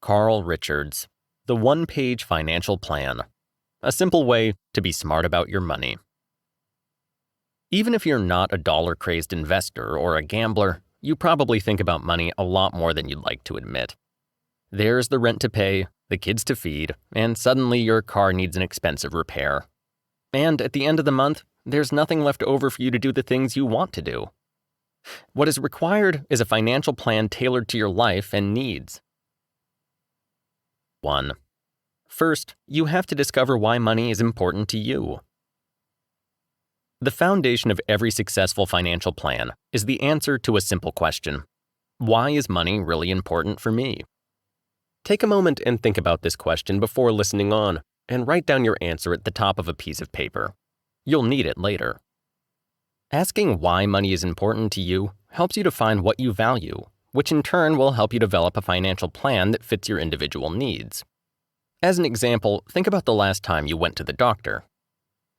Carl Richards, The One-Page Financial Plan. A simple way to be smart about your money. Even if you're not a dollar-crazed investor or a gambler, you probably think about money a lot more than you'd like to admit. There's the rent to pay, the kids to feed, and suddenly your car needs an expensive repair. And at the end of the month, there's nothing left over for you to do the things you want to do. What is required is a financial plan tailored to your life and needs. 1. First, you have to discover why money is important to you. The foundation of every successful financial plan is the answer to a simple question: why is money really important for me? Take a moment and think about this question before listening on, and write down your answer at the top of a piece of paper. You'll need it later. Asking why money is important to you helps you define what you value, which in turn will help you develop a financial plan that fits your individual needs. As an example, think about the last time you went to the doctor.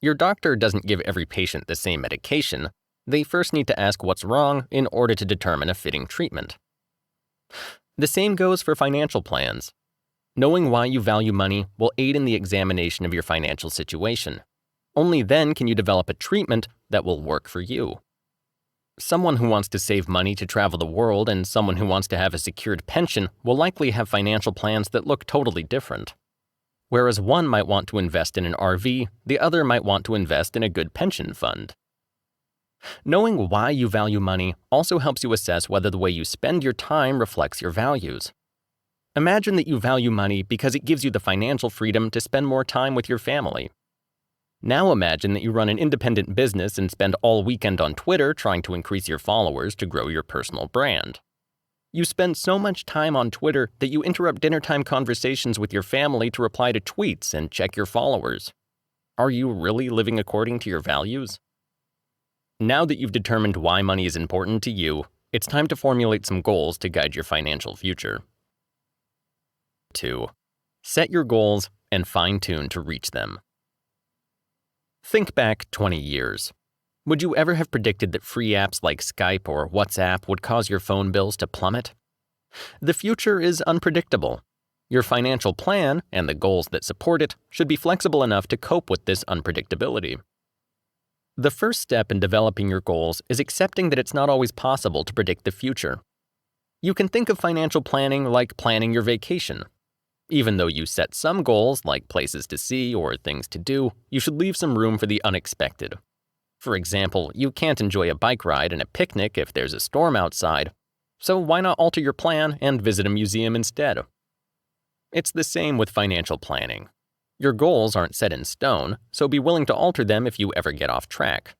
Your doctor doesn't give every patient the same medication. They first need to ask what's wrong in order to determine a fitting treatment. The same goes for financial plans. Knowing why you value money will aid in the examination of your financial situation. Only then can you develop a treatment that will work for you. Someone who wants to save money to travel the world and someone who wants to have a secured pension will likely have financial plans that look totally different. Whereas one might want to invest in an RV, the other might want to invest in a good pension fund. Knowing why you value money also helps you assess whether the way you spend your time reflects your values. Imagine that you value money because it gives you the financial freedom to spend more time with your family. Now imagine that you run an independent business and spend all weekend on Twitter trying to increase your followers to grow your personal brand. You spend so much time on Twitter that you interrupt dinnertime conversations with your family to reply to tweets and check your followers. Are you really living according to your values? Now that you've determined why money is important to you, it's time to formulate some goals to guide your financial future. 2. Set your goals and fine-tune to reach them. Think back 20 years. Would you ever have predicted that free apps like Skype or WhatsApp would cause your phone bills to plummet? The future is unpredictable. Your financial plan, and the goals that support it, should be flexible enough to cope with this unpredictability. The first step in developing your goals is accepting that it's not always possible to predict the future. You can think of financial planning like planning your vacation. Even though you set some goals, like places to see or things to do, you should leave some room for the unexpected. For example, you can't enjoy a bike ride and a picnic if there's a storm outside, so why not alter your plan and visit a museum instead? It's the same with financial planning. Your goals aren't set in stone, so be willing to alter them if you ever get off track.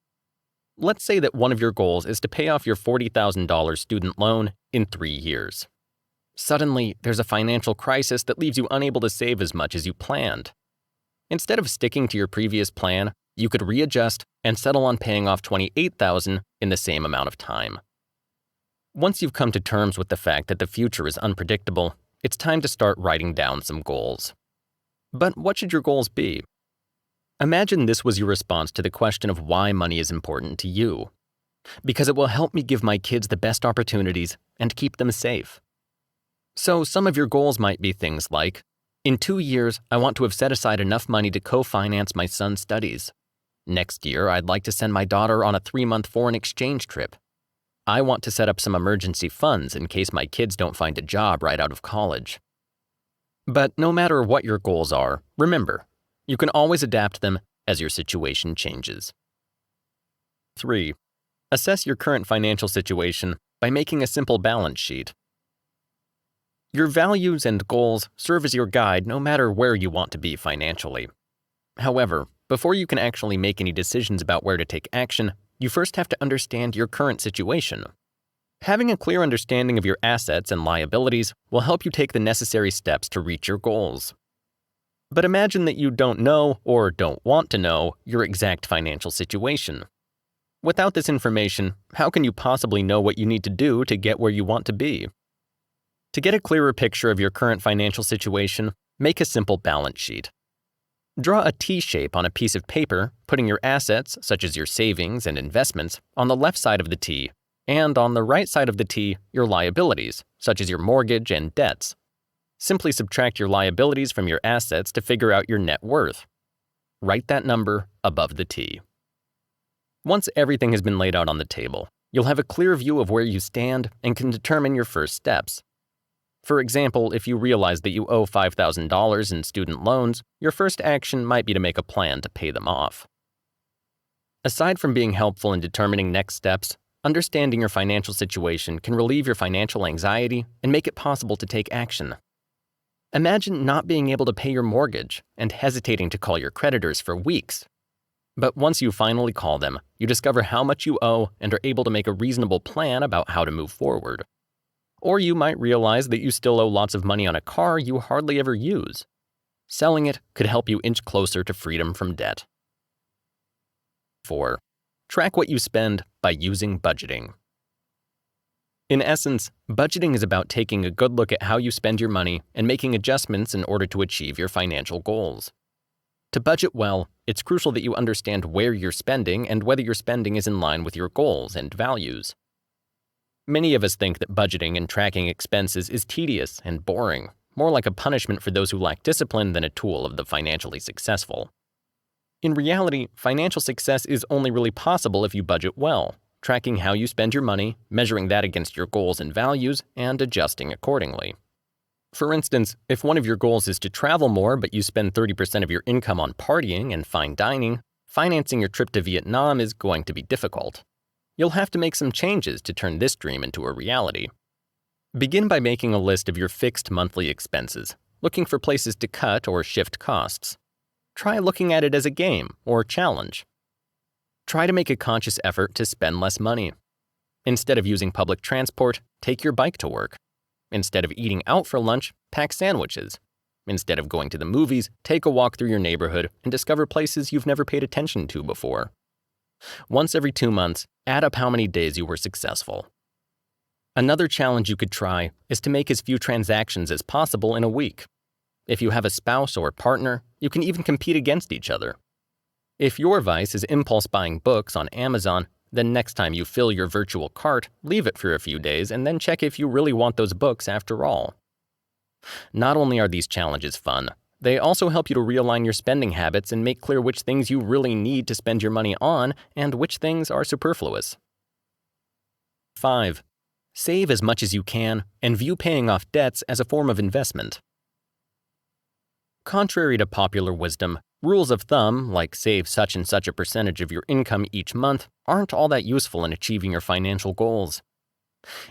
Let's say that one of your goals is to pay off your $40,000 student loan in 3 years. Suddenly, there's a financial crisis that leaves you unable to save as much as you planned. Instead of sticking to your previous plan, you could readjust and settle on paying off $28,000 in the same amount of time. Once you've come to terms with the fact that the future is unpredictable, it's time to start writing down some goals. But what should your goals be? Imagine this was your response to the question of why money is important to you. Because it will help me give my kids the best opportunities and keep them safe. So some of your goals might be things like, in 2 years, I want to have set aside enough money to co-finance my son's studies. Next year, I'd like to send my daughter on a 3-month foreign exchange trip. I want to set up some emergency funds in case my kids don't find a job right out of college. But no matter what your goals are, remember, you can always adapt them as your situation changes. 3. Assess your current financial situation by making a simple balance sheet. Your values and goals serve as your guide no matter where you want to be financially. However, before you can actually make any decisions about where to take action, you first have to understand your current situation. Having a clear understanding of your assets and liabilities will help you take the necessary steps to reach your goals. But imagine that you don't know or don't want to know your exact financial situation. Without this information, how can you possibly know what you need to do to get where you want to be? To get a clearer picture of your current financial situation, make a simple balance sheet. Draw a T shape on a piece of paper, putting your assets, such as your savings and investments, on the left side of the T, and on the right side of the T, your liabilities, such as your mortgage and debts. Simply subtract your liabilities from your assets to figure out your net worth. Write that number above the T. Once everything has been laid out on the table, you'll have a clear view of where you stand and can determine your first steps. For example, if you realize that you owe $5,000 in student loans, your first action might be to make a plan to pay them off. Aside from being helpful in determining next steps, understanding your financial situation can relieve your financial anxiety and make it possible to take action. Imagine not being able to pay your mortgage and hesitating to call your creditors for weeks. But once you finally call them, you discover how much you owe and are able to make a reasonable plan about how to move forward. Or you might realize that you still owe lots of money on a car you hardly ever use. Selling it could help you inch closer to freedom from debt. 4. Track what you spend by using budgeting. In essence, budgeting is about taking a good look at how you spend your money and making adjustments in order to achieve your financial goals. To budget well, it's crucial that you understand where you're spending and whether your spending is in line with your goals and values. Many of us think that budgeting and tracking expenses is tedious and boring, more like a punishment for those who lack discipline than a tool of the financially successful. In reality, financial success is only really possible if you budget well, tracking how you spend your money, measuring that against your goals and values, and adjusting accordingly. For instance, if one of your goals is to travel more but you spend 30% of your income on partying and fine dining, financing your trip to Vietnam is going to be difficult. You'll have to make some changes to turn this dream into a reality. Begin by making a list of your fixed monthly expenses, looking for places to cut or shift costs. Try looking at it as a game or challenge. Try to make a conscious effort to spend less money. Instead of using public transport, take your bike to work. Instead of eating out for lunch, pack sandwiches. Instead of going to the movies, take a walk through your neighborhood and discover places you've never paid attention to before. Once every 2 months, add up how many days you were successful. Another challenge you could try is to make as few transactions as possible in a week. If you have a spouse or partner, you can even compete against each other. If your vice is impulse buying books on Amazon, then next time you fill your virtual cart, leave it for a few days and then check if you really want those books after all. Not only are these challenges fun, they also help you to realign your spending habits and make clear which things you really need to spend your money on and which things are superfluous. 5. Save as much as you can and view paying off debts as a form of investment. Contrary to popular wisdom, rules of thumb, like save such and such a percentage of your income each month, aren't all that useful in achieving your financial goals.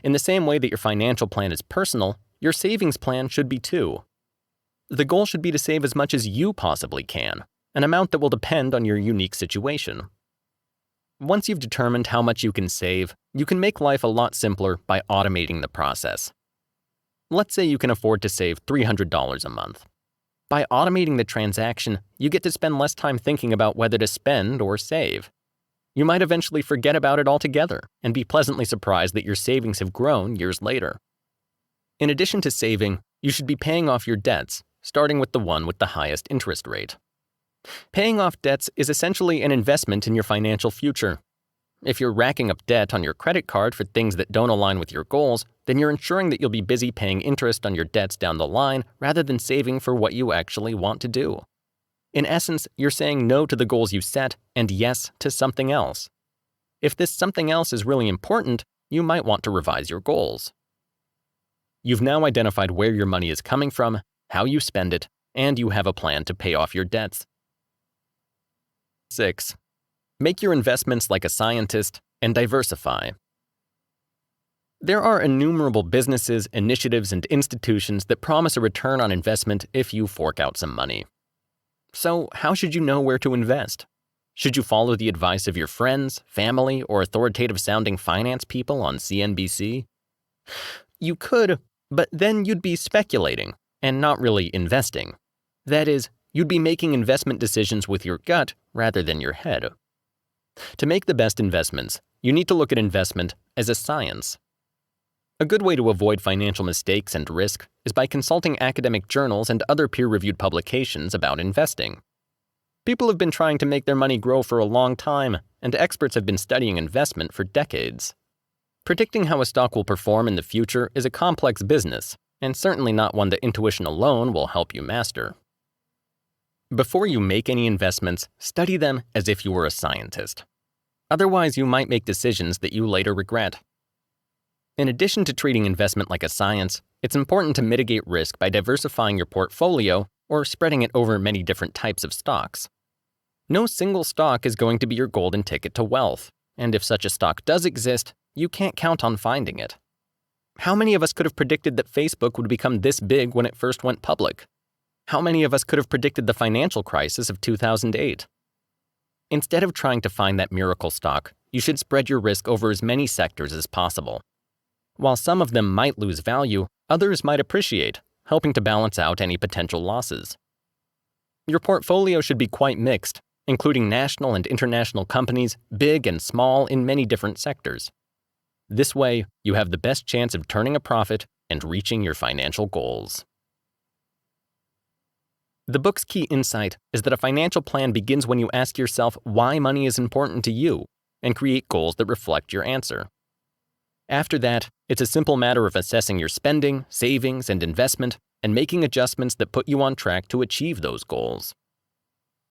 In the same way that your financial plan is personal, your savings plan should be too. The goal should be to save as much as you possibly can, an amount that will depend on your unique situation. Once you've determined how much you can save, you can make life a lot simpler by automating the process. Let's say you can afford to save $300 a month. By automating the transaction, you get to spend less time thinking about whether to spend or save. You might eventually forget about it altogether and be pleasantly surprised that your savings have grown years later. In addition to saving, you should be paying off your debts, starting with the one with the highest interest rate. Paying off debts is essentially an investment in your financial future. If you're racking up debt on your credit card for things that don't align with your goals, then you're ensuring that you'll be busy paying interest on your debts down the line rather than saving for what you actually want to do. In essence, you're saying no to the goals you set and yes to something else. If this something else is really important, you might want to revise your goals. You've now identified where your money is coming from, how you spend it, and you have a plan to pay off your debts. 6. Make your investments like a scientist and diversify. There are innumerable businesses, initiatives, and institutions that promise a return on investment if you fork out some money. So, how should you know where to invest? Should you follow the advice of your friends, family, or authoritative-sounding finance people on CNBC? You could, but then you'd be speculating and not really investing. That is, you'd be making investment decisions with your gut rather than your head. To make the best investments, you need to look at investment as a science. A good way to avoid financial mistakes and risk is by consulting academic journals and other peer-reviewed publications about investing. People have been trying to make their money grow for a long time, and experts have been studying investment for decades. Predicting how a stock will perform in the future is a complex business, and certainly not one that intuition alone will help you master. Before you make any investments, study them as if you were a scientist. Otherwise, you might make decisions that you later regret. In addition to treating investment like a science, it's important to mitigate risk by diversifying your portfolio or spreading it over many different types of stocks. No single stock is going to be your golden ticket to wealth, and if such a stock does exist, you can't count on finding it. How many of us could have predicted that Facebook would become this big when it first went public? How many of us could have predicted the financial crisis of 2008? Instead of trying to find that miracle stock, you should spread your risk over as many sectors as possible. While some of them might lose value, others might appreciate, helping to balance out any potential losses. Your portfolio should be quite mixed, including national and international companies, big and small in many different sectors. This way, you have the best chance of turning a profit and reaching your financial goals. The book's key insight is that a financial plan begins when you ask yourself why money is important to you and create goals that reflect your answer. After that, it's a simple matter of assessing your spending, savings, and investment and making adjustments that put you on track to achieve those goals.